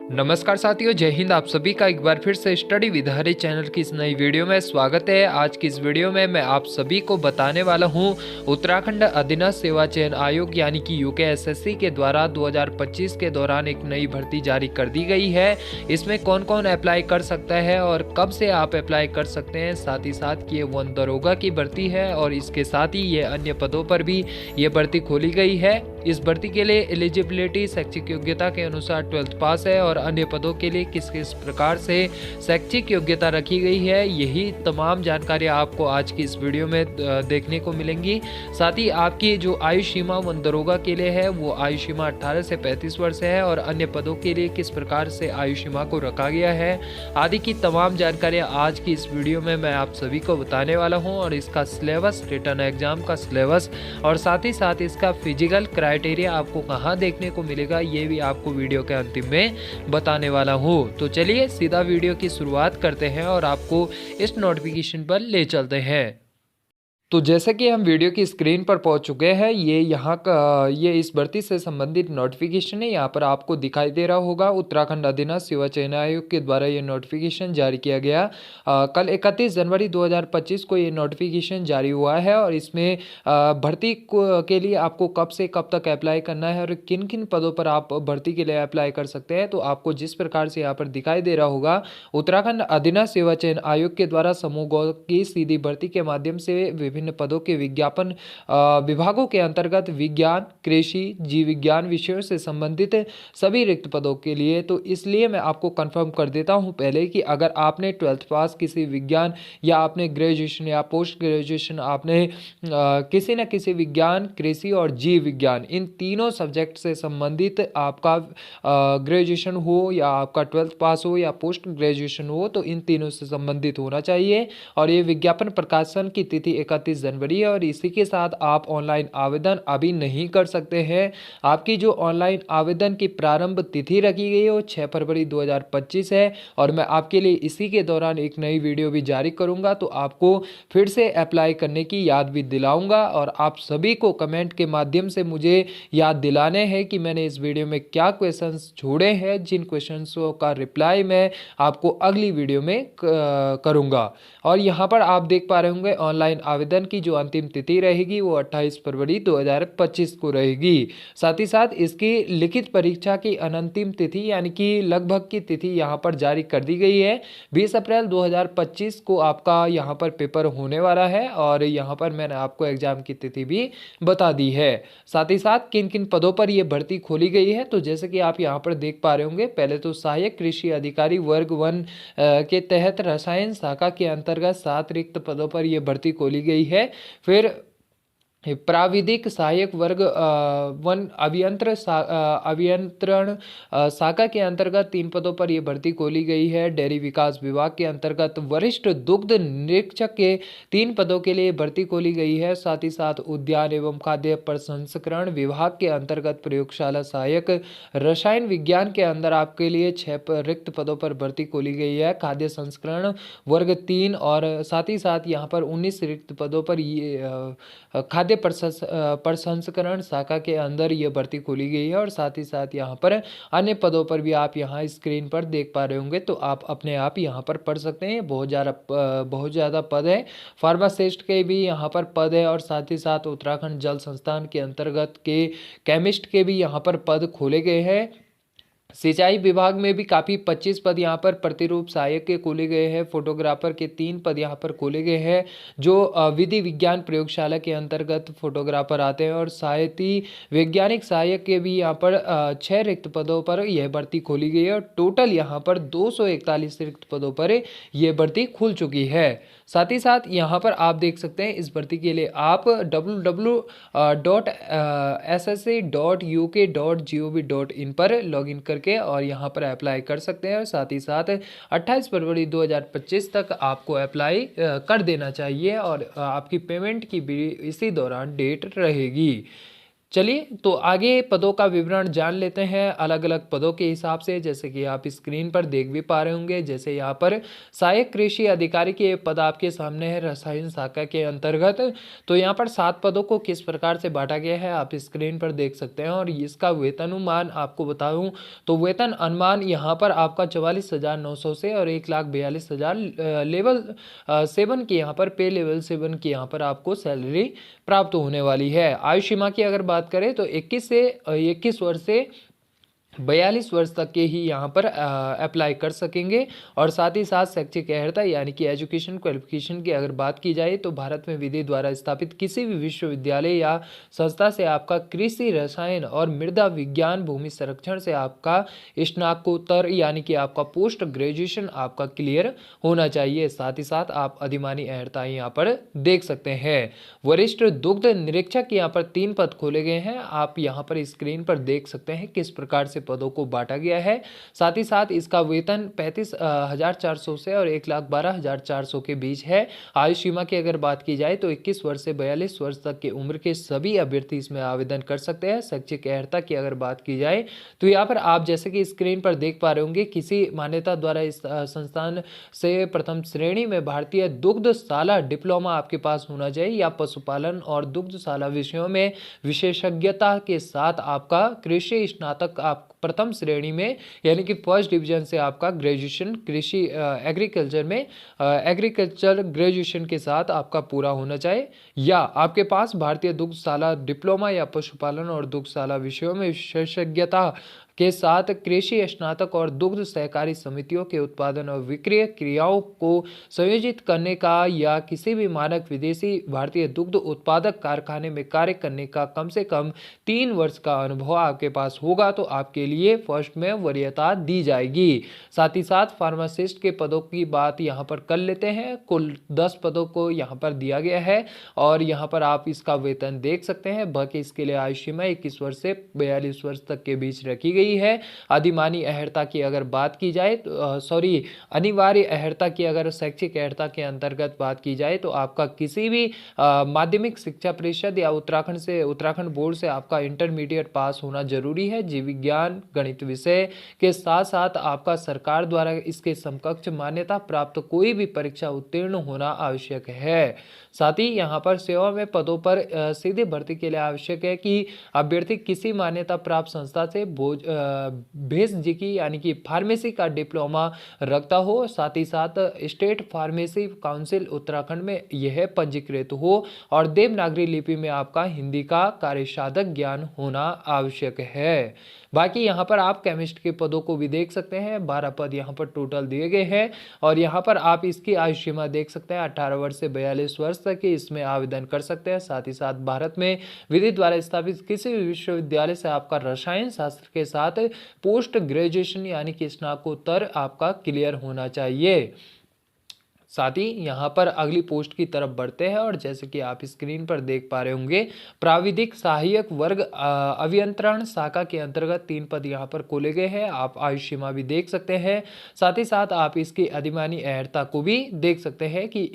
नमस्कार साथियों, जय हिंद। आप सभी का एक बार फिर से स्टडी विद हरी चैनल की इस नई वीडियो में स्वागत है। आज की इस वीडियो में मैं आप सभी को बताने वाला हूं उत्तराखंड अधीनस्थ सेवा चयन आयोग यानी कि यूकेएसएससी के द्वारा 2025 के दौरान एक नई भर्ती जारी कर दी गई है। इसमें कौन कौन अप्लाई कर सकता है और कब से आप अप्लाई कर सकते हैं। साथ ही साथ कि ये वन दरोगा की भर्ती है और इसके साथ ही ये अन्य पदों पर भी ये भर्ती खोली गई है। इस भर्ती के लिए एलिजिबिलिटी शैक्षिक योग्यता के अनुसार 12th पास है और अन्य पदों के लिए किस किस प्रकार से शैक्षिक योग्यता रखी गई है, यही तमाम जानकारी आपको आज की इस वीडियो में देखने को मिलेंगी। साथ ही आपकी जो आयु सीमा वन दरोगा के लिए है वो आयु सीमा 18 से 35 वर्ष है और अन्य पदों के लिए किस प्रकार से आयु सीमा को रखा गया है आदि की तमाम जानकारी आज की इस वीडियो में मैं आप सभी को बताने वाला हूँ। और इसका सिलेबस, रिटर्न एग्जाम का सिलेबस और साथ ही साथ इसका फिजिकल क्राइटेरिया आपको कहाँ देखने को मिलेगा ये भी आपको वीडियो के अंतिम में बताने वाला हूँ। तो चलिए सीधा वीडियो की शुरुआत करते हैं और आपको इस नोटिफिकेशन पर ले चलते हैं। तो जैसे कि हम वीडियो की स्क्रीन पर पहुंच चुके हैं, ये यहाँ का ये इस भर्ती से संबंधित नोटिफिकेशन है। यहाँ पर आपको दिखाई दे रहा होगा उत्तराखंड अधीनस्थ सेवा चयन आयोग के द्वारा ये नोटिफिकेशन जारी किया गया। कल 31 जनवरी 2025 को ये नोटिफिकेशन जारी हुआ है और इसमें भर्ती के लिए आपको कब से कब तक अप्लाई करना है और किन किन पदों पर आप भर्ती के लिए अप्लाई कर सकते हैं। तो आपको जिस प्रकार से यहाँ पर दिखाई दे रहा होगा, उत्तराखंड अधीनस्थ सेवा चयन आयोग के द्वारा समूह गौ की सीधी भर्ती के माध्यम से विभिन्न पदों के विज्ञापन विभागों के अंतर्गत विज्ञान, कृषि, जीव विज्ञान विषयों से संबंधित सभी रिक्त पदों के लिए। तो इसलिए मैं आपको कंफर्म कर देता हूं पहले कि अगर आपने 12th पास किसी विज्ञान या आपने ग्रेजुएशन या पोस्ट ग्रेजुएशन आपने किसी न किसी विज्ञान, कृषि और जीव विज्ञान इन तीनों सब्जेक्ट से संबंधित आपका ग्रेजुएशन हो या आपका 12th पास हो या पोस्ट ग्रेजुएशन हो, तो इन तीनों से संबंधित होना चाहिए। और ये विज्ञापन प्रकाशन की तिथि 31 जनवरी है और इसी के साथ आप ऑनलाइन आवेदन अभी नहीं कर सकते हैं। आपकी जो ऑनलाइन आवेदन की प्रारंभ तिथि रखी गई है वो 6 फरवरी 2025 है और मैं आपके लिए इसी के दौरान एक नई वीडियो भी जारी करूंगा, तो आपको फिर से अप्लाई करने की याद भी दिलाऊंगा। और आप सभी को कमेंट के माध्यम से मुझे याद दिलाने हैं कि मैंने इस वीडियो में क्या क्वेश्चंस छोड़े हैं, जिन क्वेश्चंसों का रिप्लाई मैं आपको अगली वीडियो में करूंगा। और यहाँ पर आप देख पा रहे होंगे ऑनलाइन आवेदन की जो अंतिम तिथि रहेगी वो 28 फरवरी 2025 को रहेगी। साथ ही साथ इसकी लिखित परीक्षा की अंतिम तिथि यानी कि लगभग की तिथि यहाँ पर जारी कर दी गई है। 20 अप्रैल 2025 को आपका यहाँ पर पेपर होने वाला है और यहाँ पर मैंने आपको एग्जाम की तिथि भी बता दी है। साथ ही साथ किन किन पदों पर यह भर्ती खोली गई है, तो जैसे कि आप यहाँ पर देख पा रहे होंगे, पहले तो सहायक कृषि अधिकारी वर्ग 1 के तहत रसायन शाखा के अंतर्गत 7 रिक्त पदों पर यह भर्ती खोली गई है। फिर प्राविधिक सहायक वर्ग 1 अभियंत्रण शाखा के अंतर्गत 3 पदों पर यह भर्ती खोली गई है। डेयरी विकास विभाग के अंतर्गत वरिष्ठ दुग्ध निरीक्षक के 3 पदों के लिए भर्ती खोली गई है। साथ ही साथ उद्यान एवं खाद्य प्रसंस्करण विभाग के अंतर्गत प्रयोगशाला सहायक रसायन विज्ञान के अंदर आपके लिए 6 रिक्त पदों पर भर्ती खोली गई है। खाद्य संस्करण वर्ग 3 और साथ ही साथ यहाँ पर 19 रिक्त पदों पर ये खाद्य प्रसंस्करण शाखा के अंदर ये भर्ती खोली गई है। और साथ ही साथ यहाँ पर अन्य पदों पर भी आप यहाँ स्क्रीन पर देख पा रहे होंगे, तो आप अपने आप यहाँ पर पढ़ सकते हैं। बहुत ज़्यादा पद है। फार्मासिस्ट के भी यहाँ पर पद है और साथ ही साथ उत्तराखंड जल संस्थान के अंतर्गत के केमिस्ट के भी यहाँ पर पद खोले गए हैं। सिंचाई विभाग में भी काफ़ी 25 पद यहाँ पर प्रतिरूप सहायक के खोले गए हैं। फोटोग्राफर के 3 पद यहाँ पर खोले गए हैं जो विधि विज्ञान प्रयोगशाला के अंतर्गत फोटोग्राफर आते हैं। और साहित्य वैज्ञानिक सहायक के भी यहाँ पर 6 रिक्त पदों पर यह भर्ती खोली गई है और टोटल यहाँ पर 241 रिक्त पदों पर यह भर्ती खुल चुकी है। साथ ही साथ यहाँ पर आप देख सकते हैं इस भर्ती के लिए आप www.ssc.uk.gov.in पर लॉगिन करके और यहाँ पर अप्लाई कर सकते हैं। और साथ ही साथ 28 फरवरी 2025 तक आपको अप्लाई कर देना चाहिए और आपकी पेमेंट की भी इसी दौरान डेट रहेगी। चलिए तो आगे पदों का विवरण जान लेते हैं अलग अलग पदों के हिसाब से। जैसे कि आप स्क्रीन पर देख भी पा रहे होंगे, जैसे यहाँ पर सहायक कृषि अधिकारी के पद आपके सामने है रसायन शाखा के अंतर्गत। तो यहाँ पर 7 पदों को किस प्रकार से बांटा गया है आप स्क्रीन पर देख सकते हैं। और इसका वेतन अनुमान आपको बताऊं तो वेतन अनुमान यहाँ पर आपका 44,900 से और 1,42,000 लेवल 7 की यहाँ पर पे लेवल 7 की यहाँ पर आपको सैलरी प्राप्त होने वाली है। आयु सीमा की अगर बात करें तो 21 वर्ष से 42 वर्ष तक के ही यहाँ पर अप्लाई कर सकेंगे। और साथ ही साथ शैक्षिक अर्हता यानी कि एजुकेशन क्वालिफिकेशन की अगर बात की जाए तो भारत में विधि द्वारा स्थापित किसी भी विश्वविद्यालय या संस्था से आपका कृषि रसायन और मृदा विज्ञान भूमि संरक्षण से आपका स्नातकोत्तर यानी कि आपका पोस्ट ग्रेजुएशन आपका क्लियर होना चाहिए। साथ ही साथ आप अधिमानी अर्हता यहाँ पर देख सकते हैं। वरिष्ठ दुग्ध निरीक्षक यहाँ पर 3 पद खोले गए हैं। आप यहाँ पर स्क्रीन पर देख सकते हैं किस प्रकार से पदों को बांटा गया है। साथ ही साथ इसका वेतन 35,400 से और 1,12,400 के बीच है। आयु सीमा की अगर बात की जाए तो 21 वर्ष से 42 वर्ष तक की उम्र के सभी अभ्यर्थी इसमें आवेदन कर सकते हैं। शैक्षिक अर्हता की अगर बात की जाए तो यहाँ पर आप जैसे कि स्क्रीन पर देख पा रहे होंगे किसी मान्यता द्वारा इस संस्थान से प्रथम श्रेणी में भारतीय दुग्धशाला डिप्लोमा आपके पास होना चाहिए या पशुपालन और दुग्धशाला विषयों में विशेषज्ञता के साथ आपका कृषि स्नातक आप प्रथम श्रेणी में यानी कि फर्स्ट डिवीजन से आपका ग्रेजुएशन कृषि एग्रीकल्चर में एग्रीकल्चर ग्रेजुएशन के साथ आपका पूरा होना चाहिए या आपके पास भारतीय दुग्धशाला डिप्लोमा या पशुपालन और दुग्धशाला विषयों में विशेषज्ञता के साथ कृषि स्नातक और दुग्ध सहकारी समितियों के उत्पादन और विक्रय क्रियाओं को संयोजित करने का या किसी भी मानक विदेशी भारतीय दुग्ध उत्पादक कारखाने में कार्य करने का कम से कम 3 वर्ष का अनुभव आपके पास होगा तो आपके लिए फर्स्ट में वरीयता दी जाएगी। साथ ही साथ फार्मासिस्ट के पदों की बात यहाँ पर कर लेते हैं। कुल 10 पदों को यहाँ पर दिया गया है और यहाँ पर आप इसका वेतन देख सकते हैं। बाकी इसके लिए आयु सीमा 21 वर्ष से 42 वर्ष तक के बीच रखी गई है। अधिमानी अर्हता की अगर बात की जाए तो अनिवार्य अर्हता की अगर शैक्षिक अर्हता के अंतर्गत बात की जाए तो आपका किसी भी माध्यमिक शिक्षा परिषद या उत्तराखंड बोर्ड से आपका इंटरमीडिएट पास होना जरूरी है। जीव विज्ञान गणित विषय के साथ साथ आपका सरकार द्वारा इसके समकक्ष मान्यता प्राप्त कोई भी परीक्षा उत्तीर्ण होना आवश्यक है। साथ ही यहाँ पर सेवा में पदों पर सीधे भर्ती के लिए आवश्यक है कि अभ्यर्थी किसी मान्यता प्राप्त संस्था से भेषजिकी यानी कि फार्मेसी का डिप्लोमा रखता हो। साथ ही साथ स्टेट फार्मेसी काउंसिल उत्तराखंड में यह पंजीकृत हो और देवनागरी लिपि में आपका हिंदी का कार्यसाधक ज्ञान होना आवश्यक है। बाकी यहाँ पर आप केमिस्ट के पदों को भी देख सकते हैं। 12 पद यहाँ पर टोटल दिए गए हैं और यहाँ पर आप इसकी आयु सीमा देख सकते हैं 18 वर्ष से 42 वर्ष तक की इसमें आवेदन कर सकते हैं। साथ ही साथ भारत में विधि द्वारा स्थापित किसी भी विश्वविद्यालय से आपका रसायन शास्त्र के साथ पोस्ट ग्रेजुएशन यानी कि स्नातकोत्तर आपका क्लियर होना चाहिए। साथ ही यहाँ पर अगली पोस्ट की तरफ बढ़ते हैं और जैसे कि आप स्क्रीन पर देख पा रहे होंगे प्राविधिक सहायक वर्ग अभियंत्रण शाखा के अंतर्गत 3 पद यहाँ पर खोले गए हैं। आप आयु सीमा भी देख सकते हैं। साथ ही साथ आप इसकी अधिमानी अर्हता को भी देख सकते हैं कि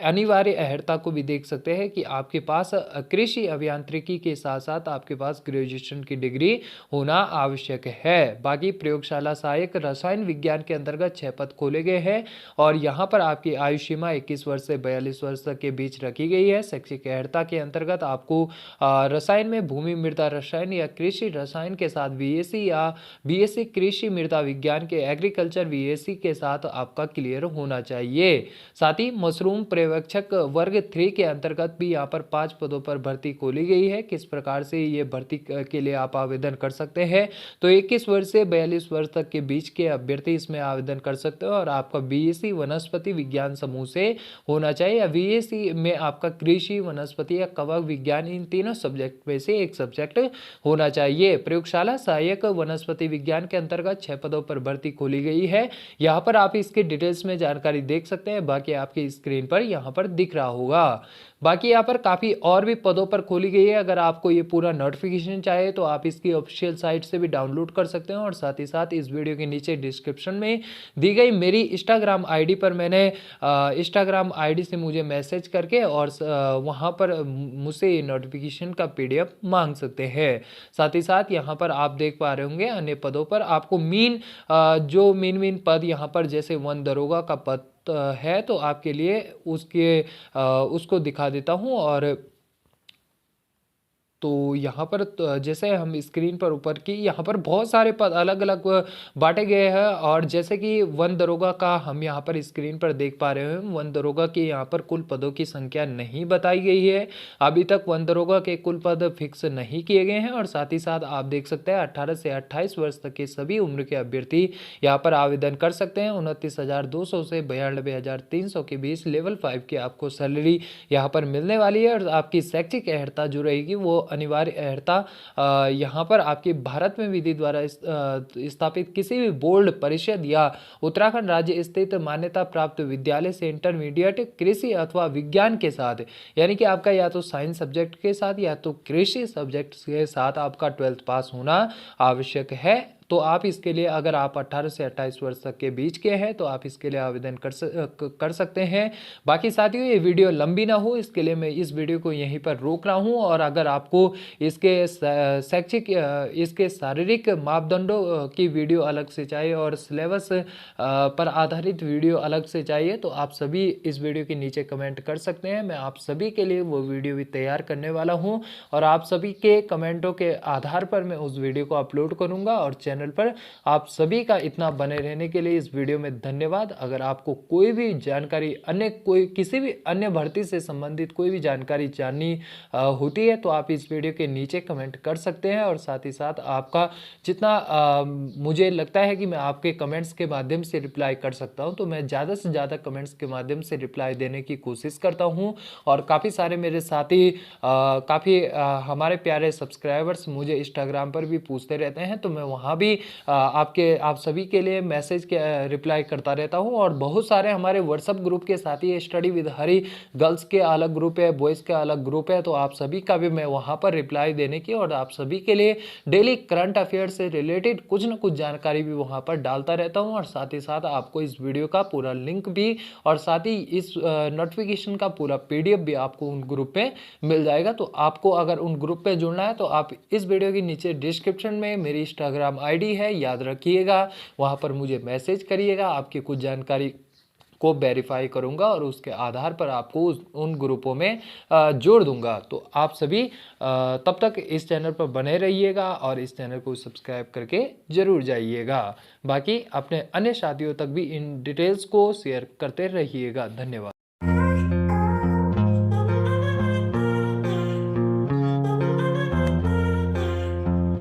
अनिवार्य अर्हता को भी देख सकते हैं कि आपके पास कृषि अभियांत्रिकी के साथ साथ आपके पास ग्रेजुएशन की डिग्री होना आवश्यक है। बाकी प्रयोगशाला सहायक रसायन विज्ञान के अंतर्गत 6 पद खोले गए हैं और यहाँ पर आपकी आयु सीमा 21 वर्ष से 42 वर्ष तक के बीच रखी गई है। शैक्षिक अर्हता के अंतर्गत आपको रसायन में भूमि मृदा रसायन या कृषि रसायन के साथ बीएससी या बीएससी कृषि मृदा विज्ञान के एग्रीकल्चर बीएससी के साथ आपका क्लियर होना चाहिए। साथ ही मशरूम पर्यवेक्षक वर्ग 3 के अंतर्गत भी यहाँ पर 5 पदों पर भर्ती खोली गई है। किस प्रकार से ये भर्ती के लिए आप आवेदन कर सकते हैं तो 21 वर्ष से 42 वर्ष तक के बीच के अभ्यर्थी इसमें आवेदन कर सकते हो और आपका बीएससी वनस्पति विज्ञान समूह से होना चाहिए या बीएससी में आपका कृषि वनस्पति या कवक विज्ञान इन तीनों सब्जेक्ट में से एक सब्जेक्ट होना चाहिए। प्रयोगशाला सहायक वनस्पति विज्ञान के अंतर्गत 6 पदों पर भर्ती खोली गई है। यहाँ पर आप इसके डिटेल्स में जानकारी देख सकते हैं। बाकी आपकी स्क्रीन पर यहाँ पर दिख रहा होगा। बाकी यहाँ पर काफ़ी और भी पदों पर खोली गई है। अगर आपको ये पूरा नोटिफिकेशन चाहिए तो आप इसकी ऑफिशियल साइट से भी डाउनलोड कर सकते हैं, और साथ ही साथ इस वीडियो के नीचे डिस्क्रिप्शन में दी गई मेरी इंस्टाग्राम आईडी पर मैंने इंस्टाग्राम आईडी से मुझे मैसेज करके और वहाँ पर मुझसे ये नोटिफिकेशन का पीडीएफ मांग सकते हैं। साथ ही साथ यहाँ पर आप देख पा रहे होंगे अन्य पदों पर आपको जो मेन पद यहाँ पर जैसे वन दरोगा का पद है, तो आपके लिए उसको दिखा देता हूँ। और तो यहाँ पर जैसे हम स्क्रीन पर ऊपर की यहाँ पर बहुत सारे पद अलग अलग बांटे गए हैं, और जैसे कि वन दरोगा का हम यहाँ पर स्क्रीन पर देख पा रहे हैं, वन दरोगा के यहाँ पर कुल पदों की संख्या नहीं बताई गई है। अभी तक वन दरोगा के कुल पद फिक्स नहीं किए गए हैं। और साथ ही साथ आप देख सकते हैं 18 से 28 वर्ष तक के सभी उम्र के अभ्यर्थी यहाँ पर आवेदन कर सकते हैं। 29,200 से 92,300 के बीच लेवल 5 की आपको सैलरी यहाँ पर मिलने वाली है। और आपकी शैक्षिक अर्हता जो रहेगी वो अनिवार्य अर्हता यहाँ पर आपके भारत में विधि द्वारा स्थापित किसी भी बोर्ड परिषद या उत्तराखंड राज्य स्थित मान्यता प्राप्त विद्यालय से इंटरमीडिएट कृषि अथवा विज्ञान के साथ, यानी कि आपका या तो साइंस सब्जेक्ट के साथ या तो कृषि सब्जेक्ट के साथ आपका 12th पास होना आवश्यक है। तो आप इसके लिए, अगर आप 18 से 28 वर्ष तक के बीच के हैं, तो आप इसके लिए आवेदन कर सकते हैं। बाकी साथियों, ये वीडियो लंबी ना हो इसके लिए मैं इस वीडियो को यहीं पर रोक रहा हूँ। और अगर आपको इसके शारीरिक मापदंडों की वीडियो अलग से चाहिए और सिलेबस पर आधारित वीडियो अलग से चाहिए, तो आप सभी इस वीडियो के नीचे कमेंट कर सकते हैं। मैं आप सभी के लिए वो वीडियो भी तैयार करने वाला हूँ, और आप सभी के कमेंटों के आधार पर मैं उस वीडियो को अपलोड करूँगा। और चैनल पर आप सभी का इतना बने रहने के लिए इस वीडियो में धन्यवाद। अगर आपको कोई भी जानकारी किसी भी अन्य भर्ती से संबंधित कोई भी जानकारी जाननी होती है, तो आप इस वीडियो के नीचे कमेंट कर सकते हैं। और साथ ही साथ आपका जितना मुझे लगता है कि मैं आपके कमेंट्स के माध्यम से रिप्लाई कर सकता हूं, तो मैं ज़्यादा से ज़्यादा कमेंट्स के माध्यम से रिप्लाई देने की कोशिश करता हूं। और काफ़ी सारे मेरे साथी हमारे प्यारे सब्सक्राइबर्स मुझे इंस्टाग्राम पर भी पूछते रहते हैं, तो मैं वहाँ भी आप सभी के लिए मैसेज के रिप्लाई करता रहता हूं। और बहुत सारे हमारे व्हाट्सएप ग्रुप के साथी स्टडी विद हरी गर्ल्स के अलग ग्रुप है, बॉयज़ के अलग ग्रुप है, तो आप सभी का भी मैं वहां पर रिप्लाई देने की और आप सभी के लिए डेली करंट अफेयर से रिलेटेड कुछ न कुछ जानकारी भी वहां पर डालता रहता हूं। और साथ ही साथ आपको इस वीडियो का पूरा लिंक भी और साथ ही इस नोटिफिकेशन का पूरा पीडीएफ भी आपको उन ग्रुप पे मिल जाएगा। तो आपको अगर उन ग्रुप पे जुड़ना है, तो आप इस वीडियो के नीचे डिस्क्रिप्शन में मेरी इंस्टाग्राम आईडी है, याद रखिएगा, वहां पर मुझे मैसेज करिएगा। आपकी कुछ जानकारी को वेरीफाई करूंगा और उसके आधार पर आपको उन ग्रुपों में जोड़ दूंगा। तो आप सभी तब तक इस चैनल पर बने रहिएगा और इस चैनल को सब्सक्राइब करके जरूर जाइएगा। बाकी अपने अन्य साथियों तक भी इन डिटेल्स को शेयर करते रहिएगा। धन्यवाद।